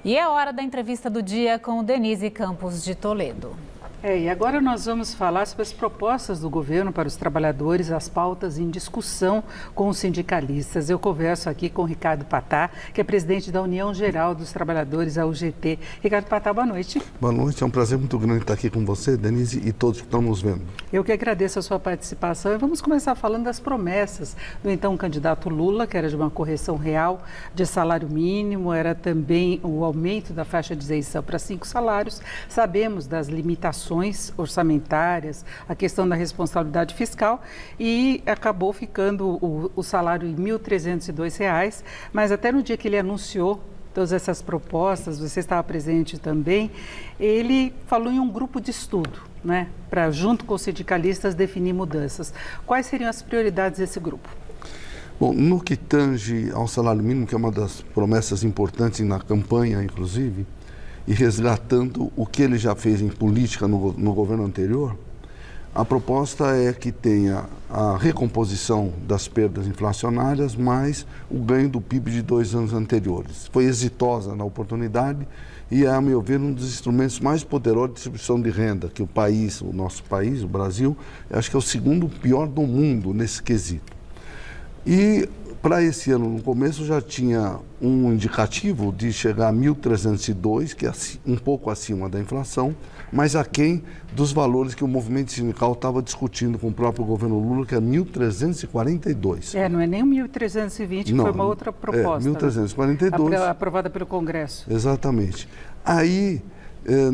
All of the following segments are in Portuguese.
E é hora da entrevista do dia com Denise Campos de Toledo. E agora nós vamos falar sobre as propostas do governo para os trabalhadores, as pautas em discussão com os sindicalistas. Eu converso aqui com Ricardo Patá, que é presidente da União Geral dos Trabalhadores, a UGT. Ricardo Patá, boa noite. Boa noite, é um prazer muito grande estar aqui com você, Denise, e todos que estão nos vendo. Eu que agradeço a sua participação e vamos começar falando das promessas do então candidato Lula, que era de uma correção real de salário mínimo, era também o aumento da faixa de isenção para 5 salários. Sabemos das limitações orçamentárias, a questão da responsabilidade fiscal e acabou ficando o salário em R$ 1.302, mas até no dia que ele anunciou todas essas propostas, você estava presente também, ele falou em um grupo de estudo, né, para junto com os sindicalistas definir mudanças. Quais seriam as prioridades desse grupo? Bom, no que tange ao salário mínimo, que é uma das promessas importantes na campanha, inclusive, e resgatando o que ele já fez em política no governo anterior, a proposta é que tenha a recomposição das perdas inflacionárias mais o ganho do PIB de 2 anos anteriores. Foi exitosa na oportunidade e é, a meu ver, um dos instrumentos mais poderosos de distribuição de renda que o nosso país, o Brasil, acho que é o segundo pior do mundo nesse quesito. E para esse ano, no começo, já tinha um indicativo de chegar a 1.302, que é um pouco acima da inflação, mas aquém dos valores que o movimento sindical estava discutindo com o próprio governo Lula, que é 1.342. Não é nem 1.320, que foi uma outra proposta. 1.342. Né? Aprovada pelo Congresso. Exatamente. Aí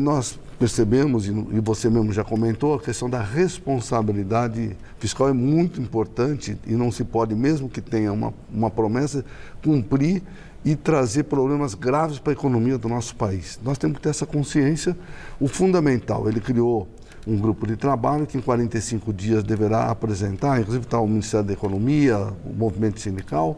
nós percebemos, e você mesmo já comentou, a questão da responsabilidade fiscal é muito importante e não se pode, mesmo que tenha uma promessa, cumprir e trazer problemas graves para a economia do nosso país. Nós temos que ter essa consciência. O fundamental, ele criou um grupo de trabalho que em 45 dias deverá apresentar, inclusive está o Ministério da Economia, o movimento sindical,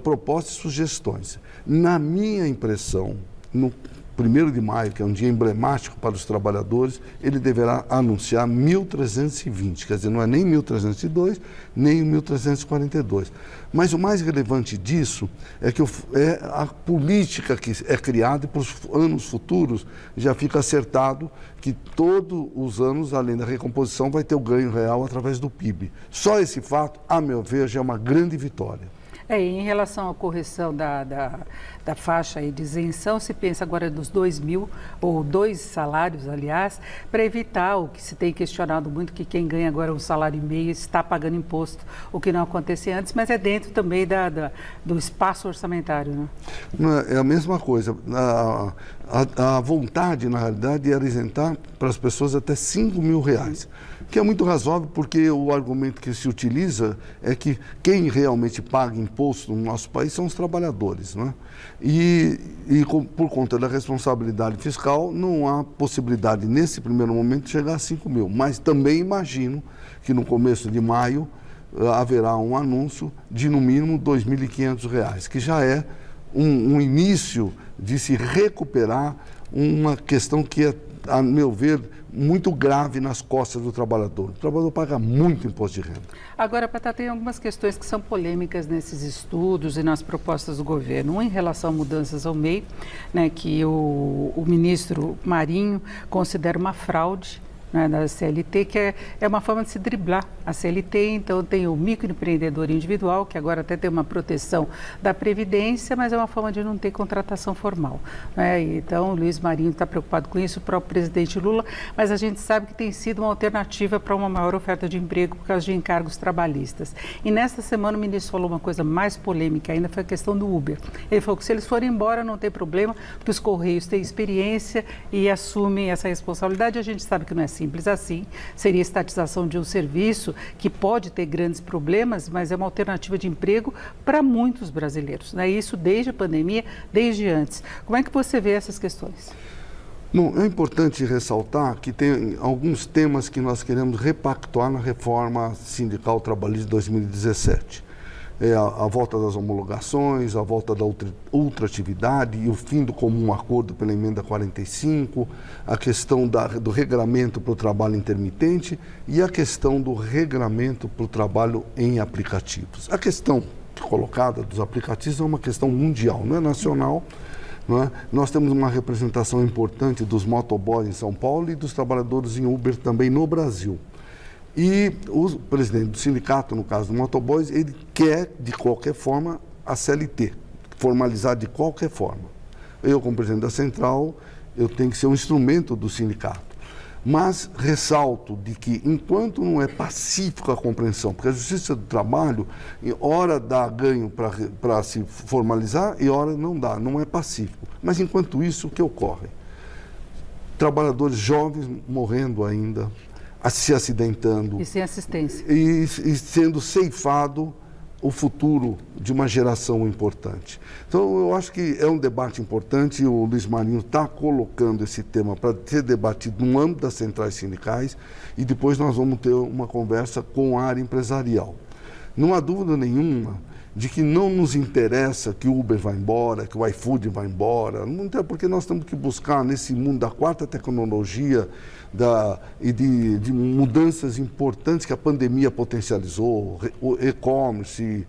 propostas e sugestões. Na minha impressão, no 1º de maio, que é um dia emblemático para os trabalhadores, ele deverá anunciar 1.320, quer dizer, não é nem 1.302, nem 1.342. Mas o mais relevante disso é que é a política que é criada e para os anos futuros já fica acertado que todos os anos, além da recomposição, vai ter o ganho real através do PIB. Só esse fato, a meu ver, já é uma grande vitória. Em relação à correção da faixa de isenção, se pensa agora nos 2.000, ou 2 salários, aliás, para evitar o que se tem questionado muito, que quem ganha agora um salário e meio está pagando imposto, o que não acontecia antes, mas é dentro também do espaço orçamentário, né? É a mesma coisa. A vontade, na realidade, era isentar para as pessoas até R$ 5.000, que é muito razoável, porque o argumento que se utiliza é que quem realmente paga imposto no nosso país são os trabalhadores, né? E por conta da responsabilidade fiscal, não há possibilidade, nesse primeiro momento, de chegar a 5.000. Mas também imagino que no começo de maio haverá um anúncio de, no mínimo, R$ 2.500, que já é um início de se recuperar uma questão que é, a meu ver, muito grave nas costas do trabalhador. O trabalhador paga muito imposto de renda. Agora, Patá, tem algumas questões que são polêmicas nesses estudos e nas propostas do governo. Um em relação a mudanças ao MEI, né, que o ministro Marinho considera uma fraude, né, da CLT, que é uma forma de se driblar a CLT. Então tem o microempreendedor individual, que agora até tem uma proteção da Previdência, mas é uma forma de não ter contratação formal, né? Então o Luiz Marinho está preocupado com isso, o próprio presidente Lula, mas a gente sabe que tem sido uma alternativa para uma maior oferta de emprego por causa de encargos trabalhistas. E nesta semana o ministro falou uma coisa mais polêmica ainda, foi a questão do Uber. Ele falou que se eles forem embora não tem problema, porque os Correios têm experiência e assumem essa responsabilidade. A gente sabe que não é simples assim, seria estatização de um serviço que pode ter grandes problemas, mas é uma alternativa de emprego para muitos brasileiros, né? Isso desde a pandemia, desde antes. Como é que você vê essas questões? Bom, é importante ressaltar que tem alguns temas que nós queremos repactuar na reforma sindical trabalhista de 2017. A volta das homologações, a volta da ultratividade e o fim do comum acordo pela emenda 45, a questão do regramento para o trabalho intermitente e a questão do regramento para o trabalho em aplicativos. A questão colocada dos aplicativos é uma questão mundial, não é nacional, não é? Nós temos uma representação importante dos motoboys em São Paulo e dos trabalhadores em Uber também no Brasil. E o presidente do sindicato, no caso do motoboys, ele quer, de qualquer forma, a CLT, formalizar de qualquer forma. Eu, como presidente da central, eu tenho que ser um instrumento do sindicato. Mas ressalto de que, enquanto não é pacífica a compreensão, porque a Justiça do Trabalho, hora dá ganho para se formalizar e hora não dá, não é pacífico. Mas, enquanto isso, o que ocorre? Trabalhadores jovens morrendo ainda, se acidentando. E sem assistência. E sendo ceifado o futuro de uma geração importante. Então, eu acho que é um debate importante e o Luiz Marinho está colocando esse tema para ser debatido no âmbito das centrais sindicais e depois nós vamos ter uma conversa com a área empresarial. Não há dúvida nenhuma de que não nos interessa que o Uber vá embora, que o iFood vá embora, não é porque nós temos que buscar nesse mundo da quarta tecnologia e de mudanças importantes que a pandemia potencializou, o e-commerce,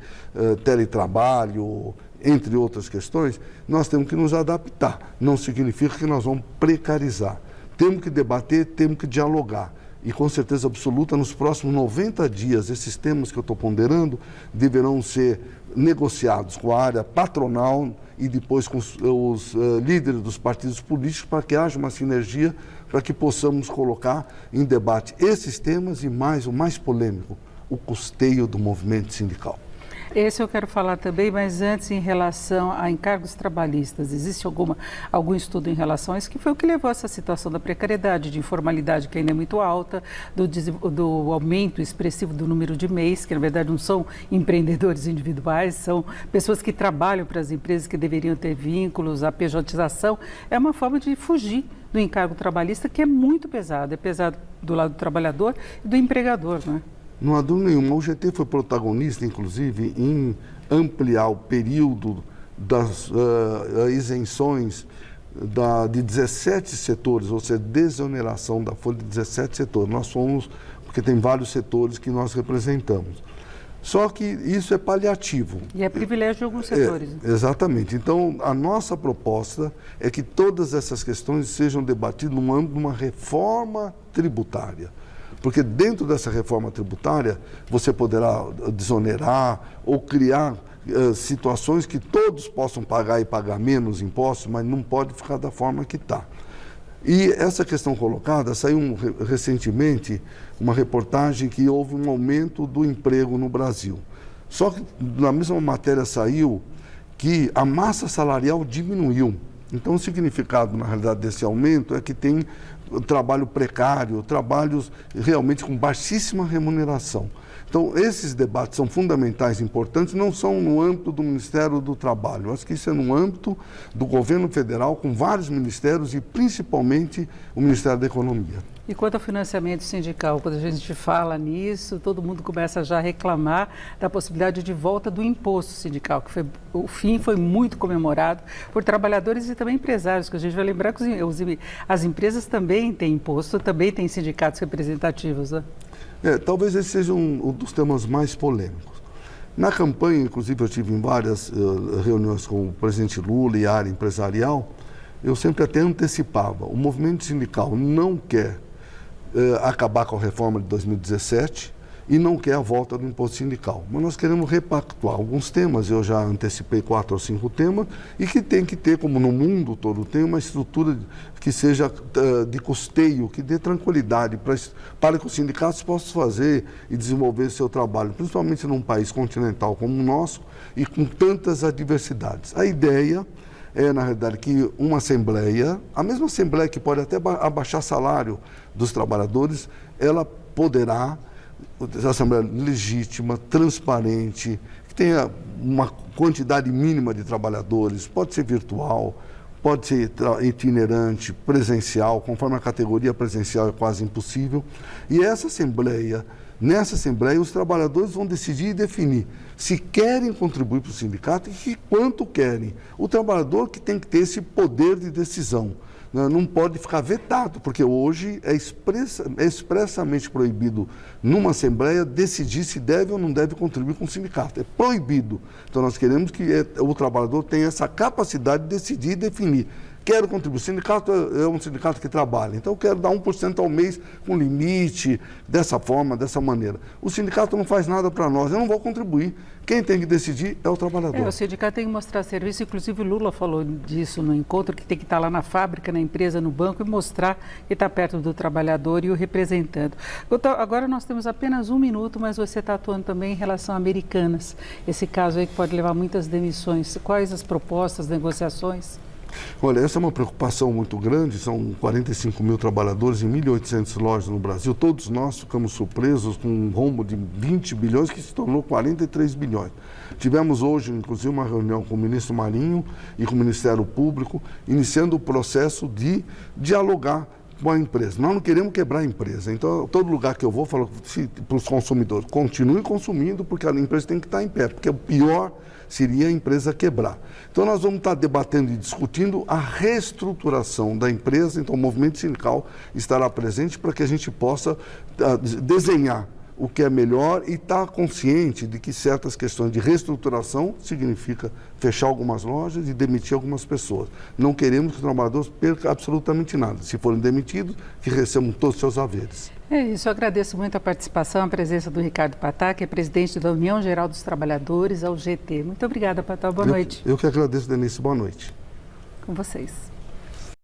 teletrabalho, entre outras questões, nós temos que nos adaptar. Não significa que nós vamos precarizar. Temos que debater, temos que dialogar. E com certeza absoluta, nos próximos 90 dias, esses temas que eu estou ponderando deverão ser negociados com a área patronal e depois com os líderes dos partidos políticos para que haja uma sinergia, para que possamos colocar em debate esses temas e mais, o mais polêmico, o custeio do movimento sindical. Esse eu quero falar também, mas antes em relação a encargos trabalhistas, existe algum estudo em relação a isso, que foi o que levou a essa situação da precariedade, de informalidade que ainda é muito alta, do aumento expressivo do número de MEIs, que na verdade não são empreendedores individuais, são pessoas que trabalham para as empresas que deveriam ter vínculos, a pejotização, é uma forma de fugir do encargo trabalhista que é muito pesado, é pesado do lado do trabalhador e do empregador, não é? Não há dúvida nenhuma. O GT foi protagonista, inclusive, em ampliar o período das isenções de 17 setores, ou seja, desoneração da folha de 17 setores. Nós fomos, porque tem vários setores que nós representamos. Só que isso é paliativo. E é privilégio de alguns setores. Exatamente. Então, a nossa proposta é que todas essas questões sejam debatidas no âmbito de uma reforma tributária. Porque dentro dessa reforma tributária, você poderá desonerar ou criar situações que todos possam pagar e pagar menos impostos, mas não pode ficar da forma que está. E essa questão colocada, saiu recentemente uma reportagem que houve um aumento do emprego no Brasil. Só que na mesma matéria saiu que a massa salarial diminuiu. Então, o significado, na realidade, desse aumento é que tem trabalho precário, trabalhos realmente com baixíssima remuneração. Então, esses debates são fundamentais, importantes, não são no âmbito do Ministério do Trabalho. Acho que isso é no âmbito do governo federal, com vários ministérios e principalmente o Ministério da Economia. E quanto ao financiamento sindical, quando a gente fala nisso, todo mundo começa já a reclamar da possibilidade de volta do imposto sindical, que o fim foi muito comemorado por trabalhadores e também empresários, que a gente vai lembrar que as empresas também têm imposto, também têm sindicatos representativos, né? Talvez esse seja um dos temas mais polêmicos. Na campanha, inclusive, eu estive em várias reuniões com o presidente Lula e a área empresarial, eu sempre até antecipava, o movimento sindical não quer acabar com a reforma de 2017 e não quer a volta do imposto sindical. Mas nós queremos repactuar alguns temas, eu já antecipei 4 ou 5 temas, e que tem que ter, como no mundo todo tem, uma estrutura que seja de custeio, que dê tranquilidade para que os sindicatos possam fazer e desenvolver seu trabalho, principalmente num país continental como o nosso e com tantas adversidades. A ideia é, na realidade, que uma assembleia, a mesma assembleia que pode até abaixar salário dos trabalhadores, ela poderá, a assembleia legítima, transparente, que tenha uma quantidade mínima de trabalhadores, pode ser virtual, pode ser itinerante, presencial, conforme a categoria presencial é quase impossível. E nessa assembleia, os trabalhadores vão decidir e definir se querem contribuir para o sindicato e quanto querem. O trabalhador que tem que ter esse poder de decisão. Não pode ficar vetado, porque hoje é expressamente proibido numa Assembleia decidir se deve ou não deve contribuir com o sindicato. É proibido. Então nós queremos que o trabalhador tenha essa capacidade de decidir e definir. Quero contribuir. O sindicato é um sindicato que trabalha, então eu quero dar 1% ao mês com limite, dessa forma, dessa maneira. O sindicato não faz nada para nós, eu não vou contribuir. Quem tem que decidir é o trabalhador. O sindicato tem que mostrar serviço, inclusive o Lula falou disso no encontro, que tem que estar lá na fábrica, na empresa, no banco e mostrar que está perto do trabalhador e o representando. Agora nós temos apenas 1 minuto, mas você está atuando também em relação a Americanas. Esse caso aí que pode levar muitas demissões. Quais as propostas, negociações? Olha, essa é uma preocupação muito grande, são 45 mil trabalhadores em 1.800 lojas no Brasil. Todos nós ficamos surpresos com um rombo de 20 bilhões que se tornou 43 bilhões. Tivemos hoje, inclusive, uma reunião com o ministro Marinho e com o Ministério Público, iniciando o processo de dialogar com a empresa. Nós não queremos quebrar a empresa. Então, todo lugar que eu vou, falo para os consumidores, continue consumindo, porque a empresa tem que estar em pé, porque o pior seria a empresa quebrar. Então, nós vamos estar debatendo e discutindo a reestruturação da empresa. Então, o movimento sindical estará presente para que a gente possa desenhar o que é melhor e estar consciente de que certas questões de reestruturação significa fechar algumas lojas e demitir algumas pessoas. Não queremos que os trabalhadores percam absolutamente nada. Se forem demitidos, que recebam todos os seus haveres. É isso, eu agradeço muito a participação, a presença do Ricardo Patá, que é presidente da União Geral dos Trabalhadores, a UGT. Muito obrigada, Patá. Boa noite. Eu que agradeço, Denise. Boa noite. Com vocês.